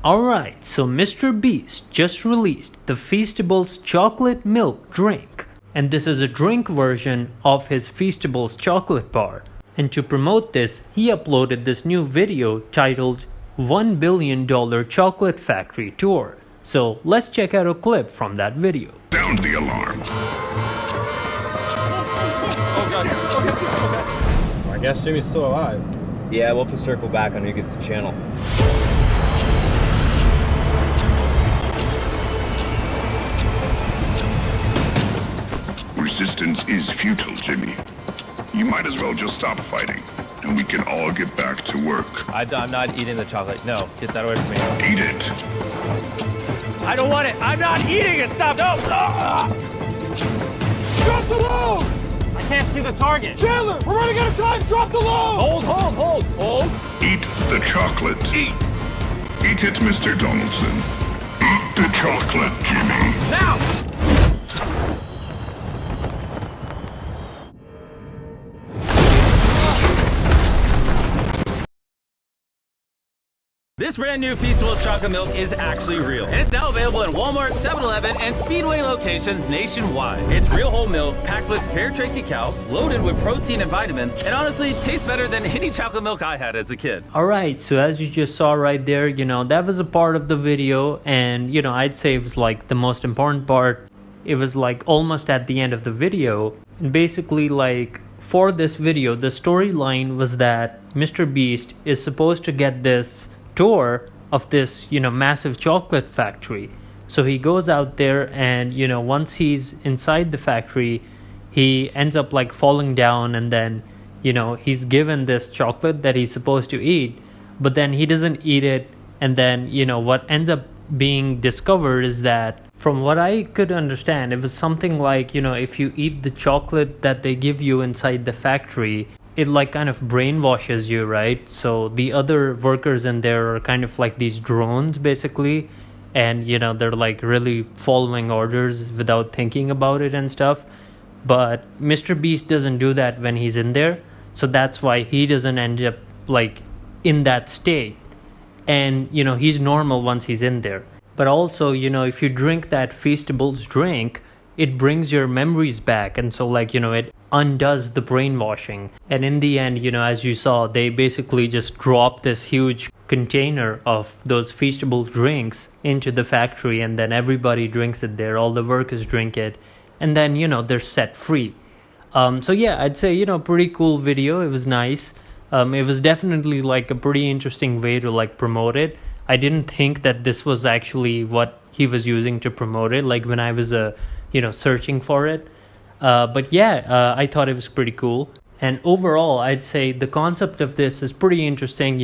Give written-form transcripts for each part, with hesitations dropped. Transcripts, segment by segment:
Alright, so MrBeast just released the Feastables chocolate milk drink. And this is a drink version of his Feastables chocolate bar. And to promote this, he uploaded this new video titled $1 billion Chocolate Factory Tour. So let's check out a clip from that video. Sound the alarm. Oh god, okay. I guess Jimmy's still alive. Yeah, we'll have to circle back on who gets the channel. Resistance is futile, Jimmy. You might as well just stop fighting, and we can all get back to work. I'm not eating the chocolate. No, get that away from me. Eat it. I don't want it. I'm not eating it. Stop. No. Drop the load! I can't see the target. Chandler, we're running out of time! Drop the load! Hold. Eat the chocolate. Eat it, Mr. Donaldson. Eat the chocolate, Jimmy. Now! This brand new Feastables chocolate milk is actually real, and it's now available in Walmart, 7-Eleven, and Speedway locations nationwide. It's real whole milk, packed with fair trade cacao, loaded with protein and vitamins, and honestly tastes better than any chocolate milk I had as a kid. Alright, so as you just saw right there, that was a part of the video, and I'd say it was like the most important part. It was like almost at the end of the video, and basically like for this video, the storyline was that MrBeast is supposed to get this tour of this massive chocolate factory. So he goes out there, and once he's inside the factory, he ends up like falling down, and then he's given this chocolate that he's supposed to eat, but then he doesn't eat it. And then what ends up being discovered is that, from what I could understand, it was something like if you eat the chocolate that they give you inside the factory, it like kind of brainwashes you, right? So the other workers in there are kind of like these drones basically, and they're like really following orders without thinking about it and stuff. But MrBeast doesn't do that when he's in there, so that's why he doesn't end up like in that state. And he's normal once he's in there. But also if you drink that Feastables drink, it brings your memories back, and so like it undoes the brainwashing. And in the end, as you saw, they basically just drop this huge container of those Feastables drinks into the factory, and then everybody drinks it there, all the workers drink it, and then they're set free. So yeah, I'd say pretty cool video. It was nice. It was definitely like a pretty interesting way to like promote it. I didn't think that this was actually what he was using to promote it, like when I was searching for it. But yeah, I thought it was pretty cool. And overall, I'd say the concept of this is pretty interesting.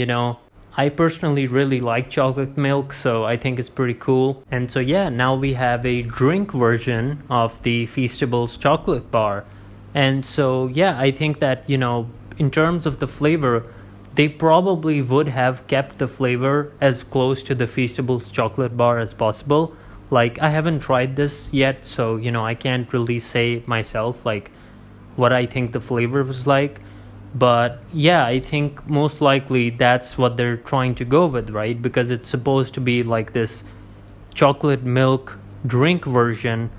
I personally really like chocolate milk, so I think it's pretty cool. And so yeah, now we have a drink version of the Feastables chocolate bar. And so yeah, I think that in terms of the flavor, they probably would have kept the flavor as close to the Feastables chocolate bar as possible. Like, I haven't tried this yet, so I can't really say myself like what I think the flavor was like. But yeah, I think most likely that's what they're trying to go with, right? Because it's supposed to be like this chocolate milk drink version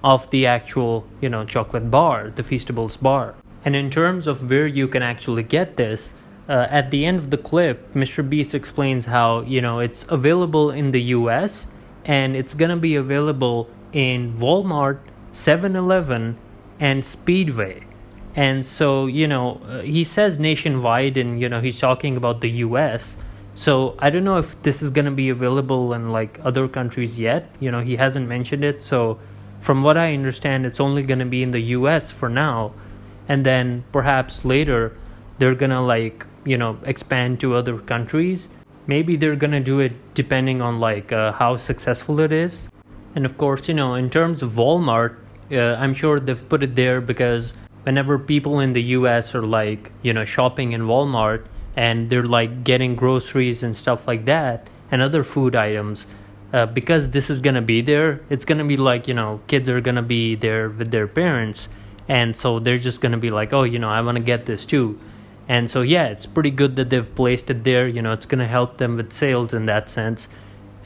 of the actual chocolate bar, the Feastables bar. And in terms of where you can actually get this, at the end of the clip, MrBeast explains how it's available in the US, and it's gonna be available in Walmart, 7-Eleven, and Speedway. And so he says nationwide, and he's talking about the US. So I don't know if this is gonna be available in like other countries yet. He hasn't mentioned it. So from what I understand, it's only gonna be in the US for now, and then perhaps later they're gonna like expand to other countries. Maybe they're gonna do it depending on like how successful it is. And of course, in terms of Walmart, I'm sure they've put it there because whenever people in the US are like shopping in Walmart, and they're like getting groceries and stuff like that and other food items, because this is gonna be there, it's gonna be like kids are gonna be there with their parents, and so they're just gonna be like, oh, I want to get this too. And so yeah, it's pretty good that they've placed it there. It's going to help them with sales in that sense.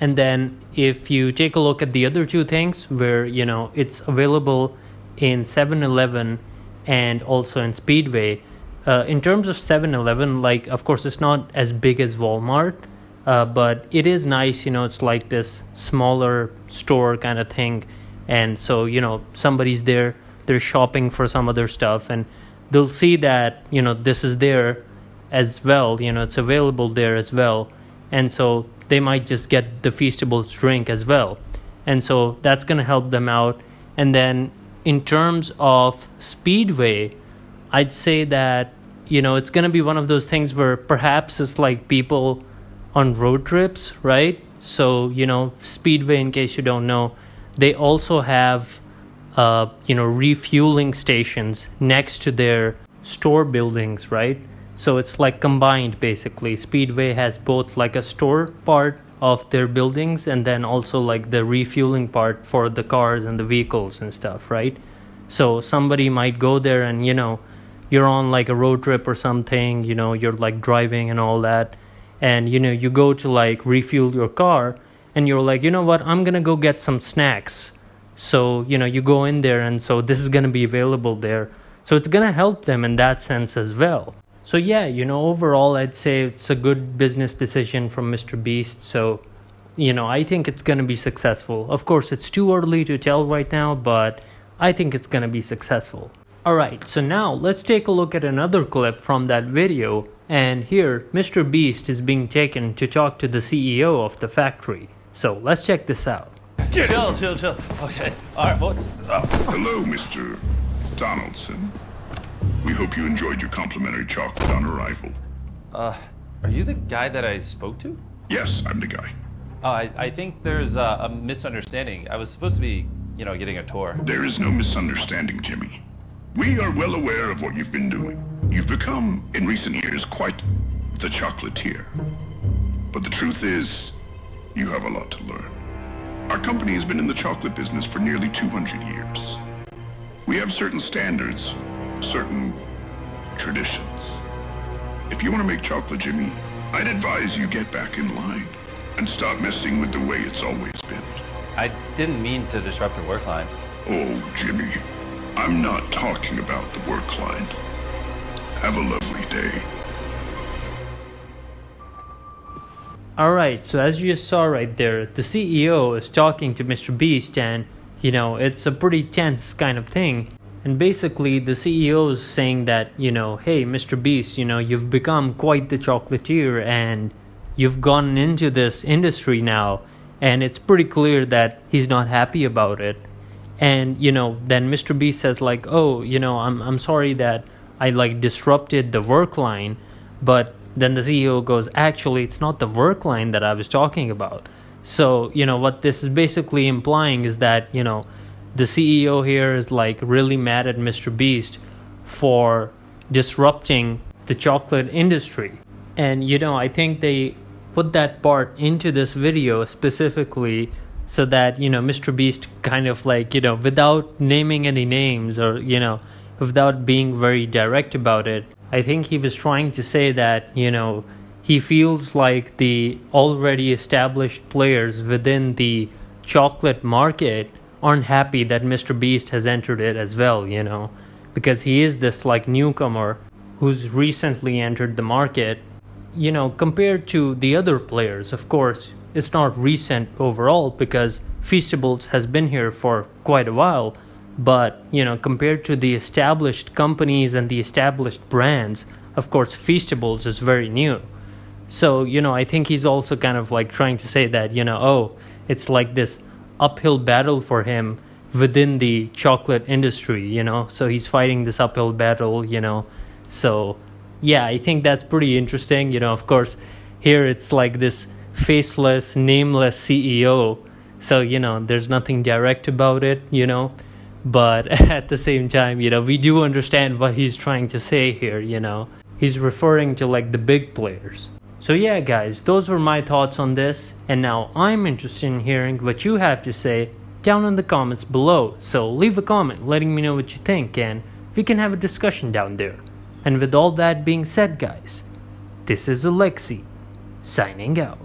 And then if you take a look at the other two things where, it's available in 7-Eleven and also in Speedway. In terms of 7-Eleven, like, of course, it's not as big as Walmart, but it is nice, it's like this smaller store kind of thing. And so, somebody's there, they're shopping for some other stuff, and they'll see that, this is there as well, it's available there as well. And so they might just get the Feastables drink as well. And so that's going to help them out. And then in terms of Speedway, I'd say that, it's going to be one of those things where perhaps it's like people on road trips, right? So, Speedway, in case you don't know, they also have, refueling stations next to their store buildings, right? So it's like combined, basically. Speedway has both like a store part of their buildings and then also like the refueling part for the cars and the vehicles and stuff, right? So somebody might go there and, you're on like a road trip or something, you're like driving and all that. And, you go to like refuel your car and you're like, you know what, I'm going to go get some snacks. So, you go in there and so this is going to be available there. So it's going to help them in that sense as well. So yeah, overall, I'd say it's a good business decision from MrBeast. So, I think it's going to be successful. Of course, it's too early to tell right now, but I think it's going to be successful. Alright, so now let's take a look at another clip from that video. And here, MrBeast is being taken to talk to the CEO of the factory. So let's check this out. Chill. Okay. Alright, what's up? Hello, Mr. Donaldson. We hope you enjoyed your complimentary chocolate on arrival. Are you the guy that I spoke to? Yes, I'm the guy. I think there's a misunderstanding. I was supposed to be, getting a tour. There is no misunderstanding, Jimmy. We are well aware of what you've been doing. You've become, in recent years, quite the chocolatier. But the truth is, you have a lot to learn. Our company has been in the chocolate business for nearly 200 years. We have certain standards, certain traditions. If you want to make chocolate, Jimmy, I'd advise you get back in line and stop messing with the way it's always been. I didn't mean to disrupt your work line. Oh, Jimmy, I'm not talking about the work line. Have a lovely day. Alright, so as you saw right there, the CEO is talking to MrBeast and, it's a pretty tense kind of thing. And basically, the CEO is saying that, hey, MrBeast, you've become quite the chocolatier and you've gone into this industry now. And it's pretty clear that he's not happy about it. And, then MrBeast says like, oh, I'm sorry that I like disrupted the work line. But then the CEO goes, actually, it's not the work line that I was talking about. So, what this is basically implying is that, the CEO here is like really mad at MrBeast for disrupting the chocolate industry. And, I think they put that part into this video specifically so that, MrBeast kind of like, without naming any names or, without being very direct about it, I think he was trying to say that, he feels like the already established players within the chocolate market aren't happy that MrBeast has entered it as well, because he is this like newcomer who's recently entered the market, compared to the other players. Of course, it's not recent overall because Feastables has been here for quite a while, but, compared to the established companies and the established brands, of course, Feastables is very new. So, I think he's also kind of like trying to say that, it's like this uphill battle for him within the chocolate industry, so he's fighting this uphill battle, so yeah, I think that's pretty interesting. Of course, here it's like this faceless, nameless CEO, so there's nothing direct about it, but at the same time, we do understand what he's trying to say here. He's referring to like the big players. So yeah, guys, those were my thoughts on this, and now I'm interested in hearing what you have to say down in the comments below. So leave a comment letting me know what you think, and we can have a discussion down there. And with all that being said, guys, this is Alexi, signing out.